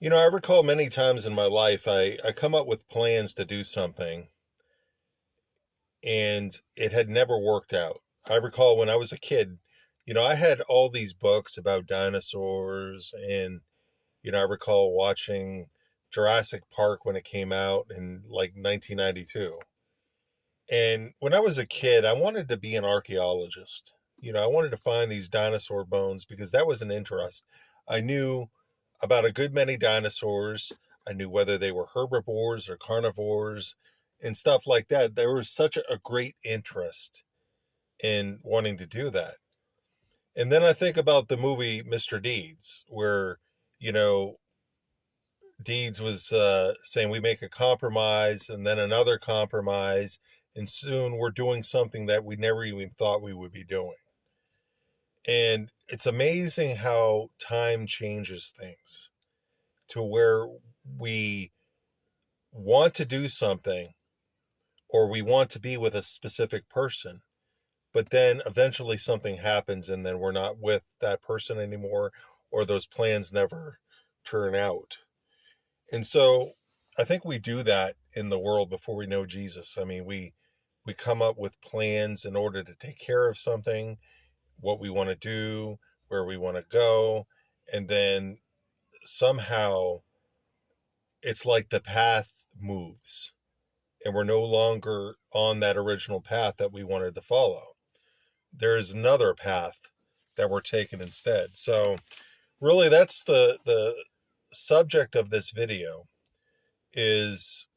I recall many times in my life I come up with plans to do something and it had never worked out. I recall when I was a kid, I had all these books about dinosaurs and I recall watching Jurassic Park when it came out in like 1992. And when I was a kid, I wanted to be an archaeologist. I wanted to find these dinosaur bones because that was an interest. I knew about a good many dinosaurs. I knew whether they were herbivores or carnivores and stuff like that. There was such a great interest in wanting to do that. And then I think about the movie Mr. Deeds, where, you know, Deeds was saying we make a compromise and then another compromise, and soon we're doing something that we never even thought we would be doing. And it's amazing how time changes things to where we want to do something or we want to be with a specific person, but then eventually something happens and then we're not with that person anymore, or those plans never turn out. And so I think we do that in the world before we know Jesus. I mean, we come up with plans in order to take care of something, what we want to do, where we want to go, and then somehow it's like the path moves and we're no longer on that original path that we wanted to follow. There is another path that we're taking instead. So really that's the subject of this video, is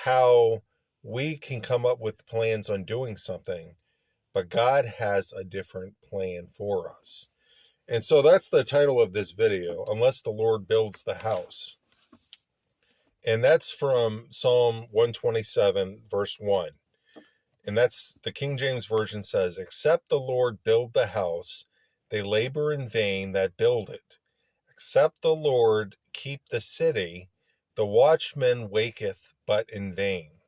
how we can come up with plans on doing something, but God has a different plan for us. And so that's the title of this video, Unless the Lord Builds the House. And that's from Psalm 127, verse 1. And that's the King James Version says, "Except the Lord build the house, they labor in vain that build it. Except the Lord keep the city, the watchman waketh but in vain."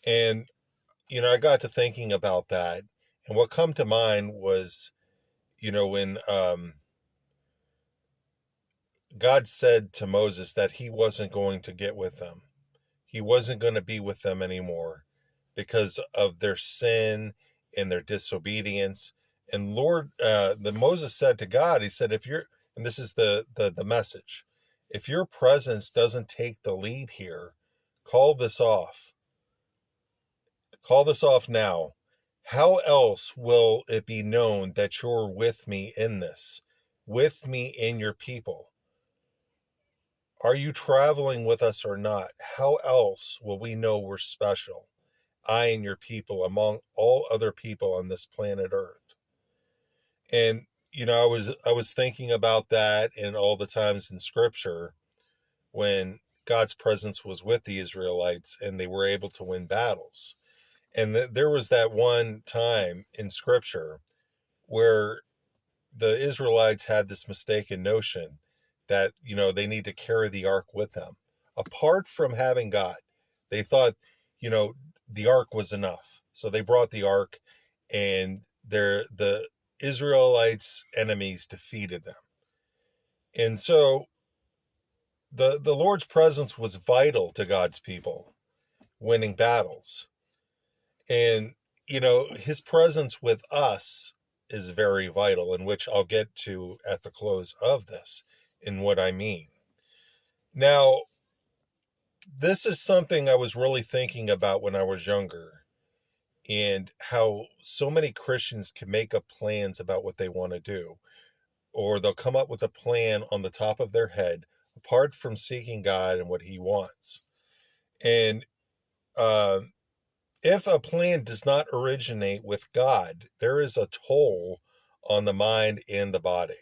And, I got to thinking about that. And what come to mind was, when God said to Moses that he wasn't going to get with them. He wasn't going to be with them anymore because of their sin and their disobedience. And the Moses said to God, he said, if you're, and this is the message, if your presence doesn't take the lead here, call this off. Call this off now. How else will it be known that you're with me in this, with me in your people? Are you traveling with us or not? How else will we know we're special, I and your people, among all other people on this planet Earth? And I was thinking about that and all the times in Scripture when God's presence was with the Israelites and they were able to win battles. And there was that one time in Scripture where the Israelites had this mistaken notion that, they need to carry the ark with them. Apart from having God, they thought, the ark was enough. So they brought the ark and the Israelites' enemies defeated them. And so the Lord's presence was vital to God's people winning battles. And, his presence with us is very vital, in which I'll get to at the close of this, in what I mean. Now, this is something I was really thinking about when I was younger, and how so many Christians can make up plans about what they want to do, or they'll come up with a plan on the top of their head, apart from seeking God and what He wants. And uh, if a plan does not originate with God, there is a toll on the mind and the body.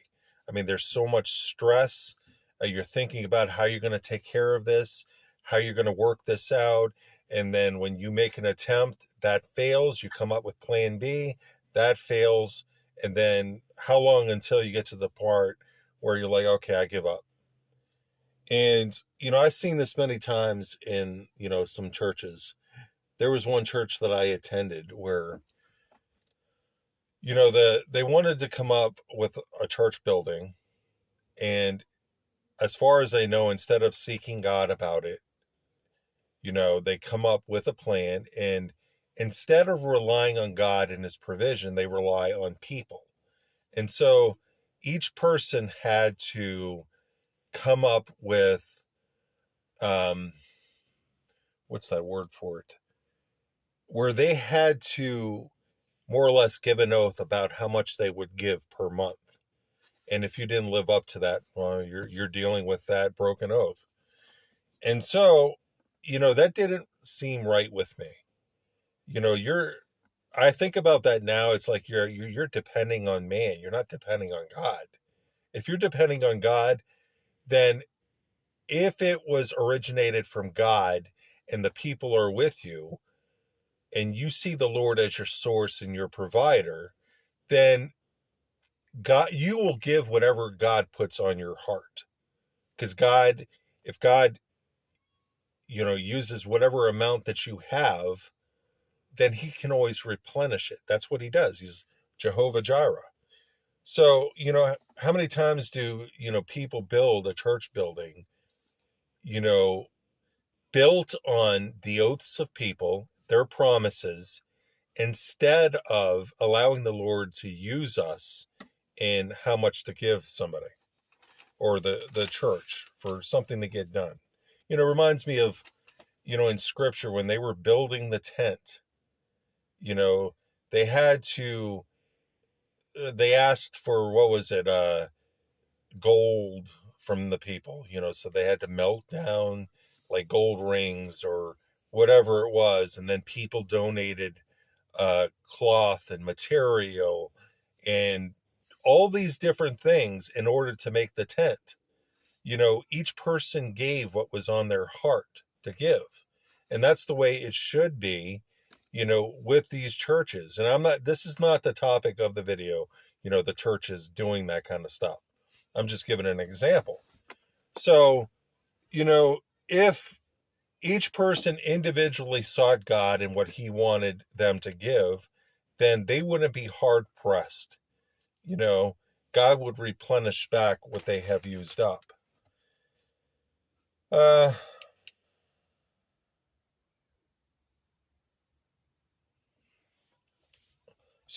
I mean, there's so much stress. You're thinking about how you're going to take care of this, how you're going to work this out. And then when you make an attempt that fails, you come up with plan B, that fails. And then how long until you get to the part where you're like, okay, I give up? And, I've seen this many times in, some churches. There was one church that I attended where, they wanted to come up with a church building, and as far as I know, instead of seeking God about it, they come up with a plan, and instead of relying on God and his provision, they rely on people. And so each person had to come up with, what's that word for it? Where they had to more or less give an oath about how much they would give per month. And if you didn't live up to that, well, you're dealing with that broken oath. And so, that didn't seem right with me. I think about that now. It's like you're depending on man. You're not depending on God. If you're depending on God, then if it was originated from God and the people are with you and you see the Lord as your source and your provider, then God, you will give whatever God puts on your heart. Because if God, uses whatever amount that you have, then he can always replenish it. That's what he does. He's Jehovah Jireh. So, how many times do, people build a church building, you know, built on the oaths of people, their promises, instead of allowing the Lord to use us in how much to give somebody or the church for something to get done. It reminds me of, in scripture, when they were building the tent, they had to, they asked for, what was it, gold from the people, so they had to melt down like gold rings or whatever it was. And then people donated cloth and material and all these different things in order to make the tent. Each person gave what was on their heart to give. And that's the way it should be, with these churches. And this is not the topic of the video, the churches doing that kind of stuff. I'm just giving an example. So, if each person individually sought God and what he wanted them to give, then they wouldn't be hard pressed. God would replenish back what they have used up. So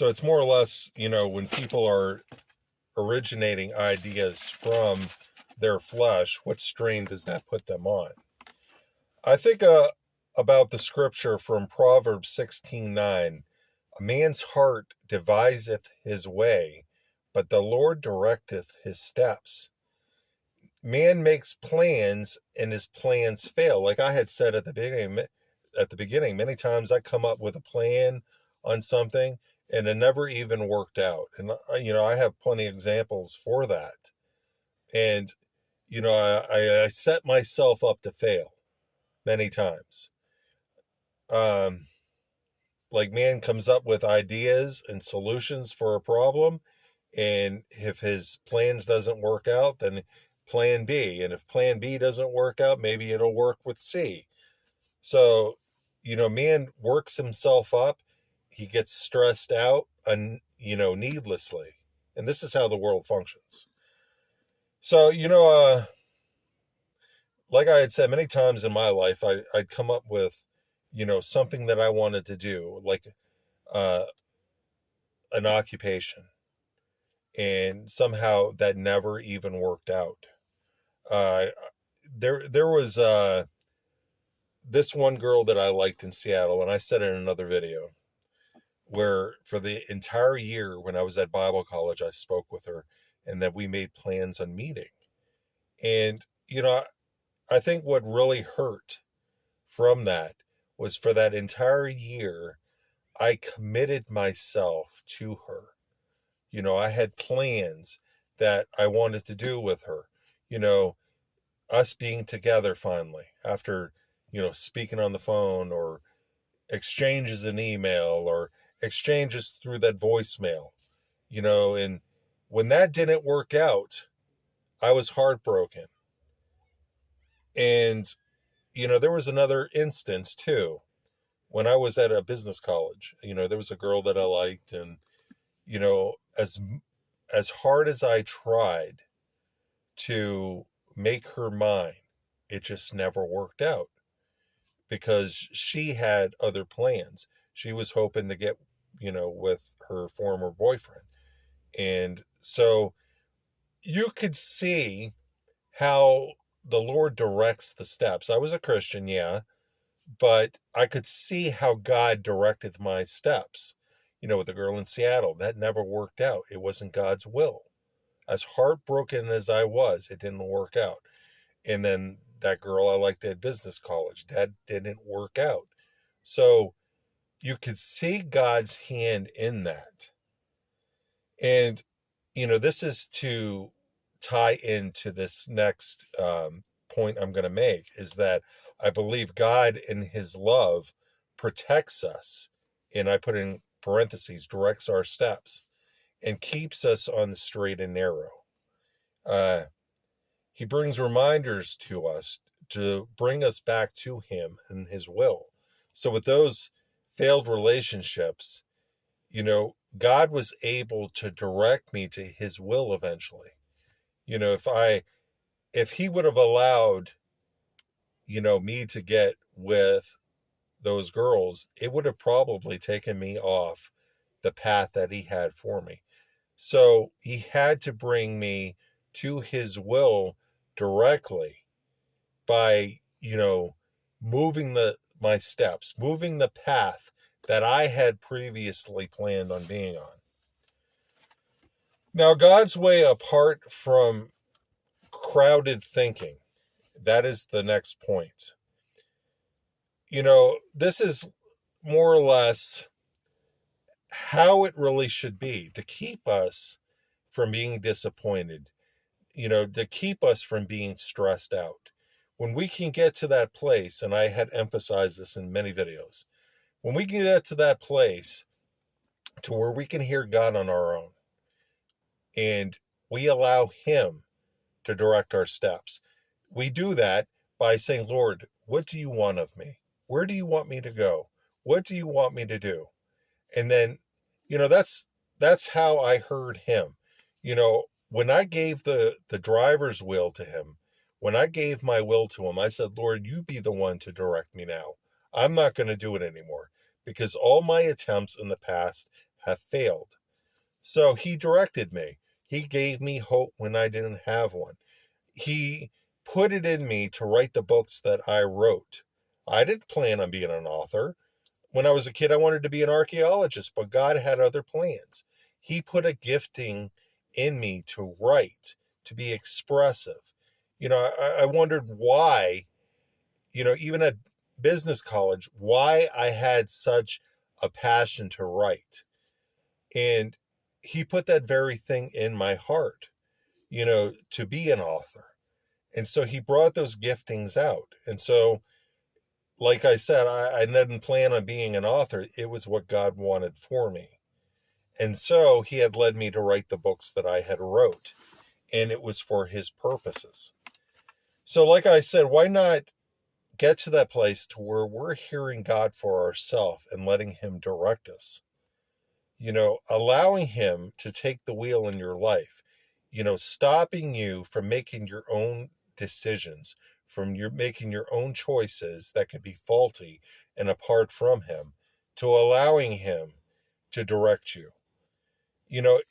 it's more or less, when people are originating ideas from their flesh, what strain does that put them on? I think about the scripture from Proverbs 16:9. A man's heart deviseth his way, but the Lord directeth his steps. Man makes plans and his plans fail. Like I had said at the beginning, many times I come up with a plan on something and it never even worked out. And I have plenty of examples for that. And I set myself up to fail many times. Like man comes up with ideas and solutions for a problem, and if his plans doesn't work out, then plan B. And if plan B doesn't work out, maybe it'll work with C. So, man works himself up. He gets stressed out and, needlessly. And this is how the world functions. So, like I had said many times in my life, I'd come up with, something that I wanted to do, like an occupation. And somehow that never even worked out. There was this one girl that I liked in Seattle, and I said in another video, where for the entire year when I was at Bible college, I spoke with her, and that we made plans on meeting. And I think what really hurt from that was for that entire year, I committed myself to her. I had plans that I wanted to do with her. Us being together finally after, speaking on the phone or exchanges in email or exchanges through that voicemail, and when that didn't work out, I was heartbroken. And, there was another instance too. When I was at a business college, there was a girl that I liked, and, as hard as I tried to make her mine. It just never worked out because she had other plans. She was hoping to get, with her former boyfriend. And so you could see how the Lord directs the steps. I was a Christian, yeah, but I could see how God directed my steps. With the girl in Seattle, that never worked out. It wasn't God's will. As heartbroken as I was, it didn't work out. And then that girl I liked at business college, that didn't work out. So you could see God's hand in that. And, this is to tie into this next point I'm going to make, is that I believe God in his love protects us. And I put in parentheses, directs our steps and keeps us on the straight and narrow. He brings reminders to us to bring us back to him and his will. So with those failed relationships, God was able to direct me to his will eventually. If he would have allowed, me to get with those girls, it would have probably taken me off the path that he had for me. So he had to bring me to his will directly by, moving my steps, moving the path that I had previously planned on being on. Now, God's way, apart from crowded thinking, that is the next point. This is more or less how it really should be to keep us from being disappointed, to keep us from being stressed out. When we can get to that place, and I had emphasized this in many videos, when we can get to that place to where we can hear God on our own and we allow him to direct our steps, we do that by saying, Lord, what do you want of me? Where do you want me to go? What do you want me to do? And then, that's how I heard him. When I gave the driver's wheel to him, when I gave my will to him, I said, Lord, you be the one to direct me now. I'm not going to do it anymore because all my attempts in the past have failed. So he directed me. He gave me hope when I didn't have one. He put it in me to write the books that I wrote. I didn't plan on being an author. When I was a kid, I wanted to be an archaeologist, but God had other plans. He put a gifting in me to write, to be expressive. I wondered why, even at business college, why I had such a passion to write. And he put that very thing in my heart, to be an author. And so he brought those giftings out. And so, like I said, I didn't plan on being an author. It was what God wanted for me. And so he had led me to write the books that I had wrote. And it was for his purposes. So like I said, why not get to that place to where we're hearing God for ourselves and letting him direct us? Allowing him to take the wheel in your life, stopping you from making your own decisions, from making your own choices that could be faulty and apart from him, to allowing him to direct you.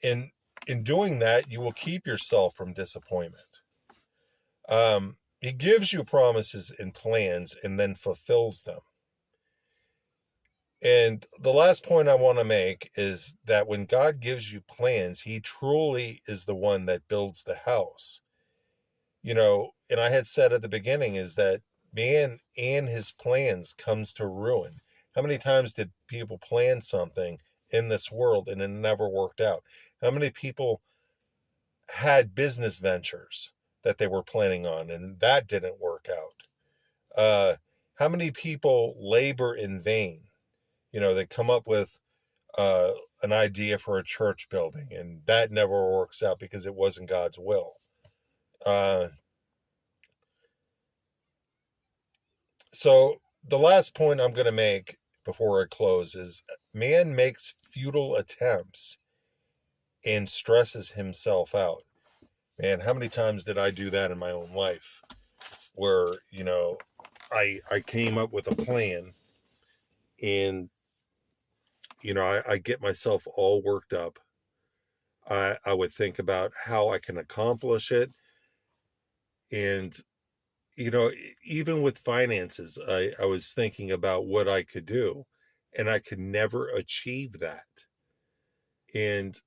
In doing that, you will keep yourself from disappointment. He gives you promises and plans and then fulfills them. And the last point I want to make is that when God gives you plans, he truly is the one that builds the house. And I had said at the beginning is that man and his plans comes to ruin. How many times did people plan something in this world and it never worked out? How many people had business ventures that they were planning on and that didn't work out? How many people labor in vain? They come up with an idea for a church building and that never works out because it wasn't God's will. So the last point I'm going to make before I close is man makes futile attempts and stresses himself out. Man, how many times did I do that in my own life where, I came up with a plan and, I get myself all worked up. I would think about how I can accomplish it. And, even with finances, I was thinking about what I could do, and I could never achieve that. And,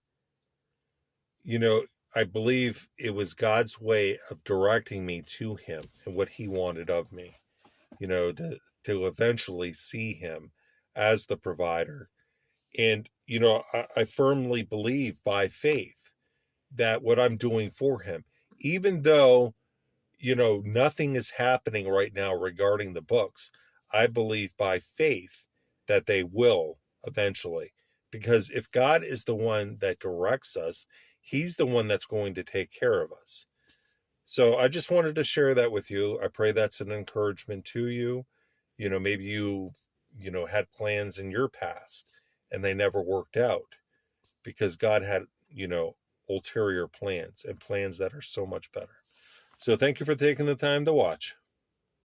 you know, I believe it was God's way of directing me to Him and what He wanted of me, to eventually see Him as the provider. And, I firmly believe by faith that what I'm doing for Him, even though, nothing is happening right now regarding the books, I believe by faith that they will eventually. Because if God is the one that directs us, He's the one that's going to take care of us. So I just wanted to share that with you. I pray that's an encouragement to you. Maybe had plans in your past and they never worked out because God had, ulterior plans and plans that are so much better. So thank you for taking the time to watch.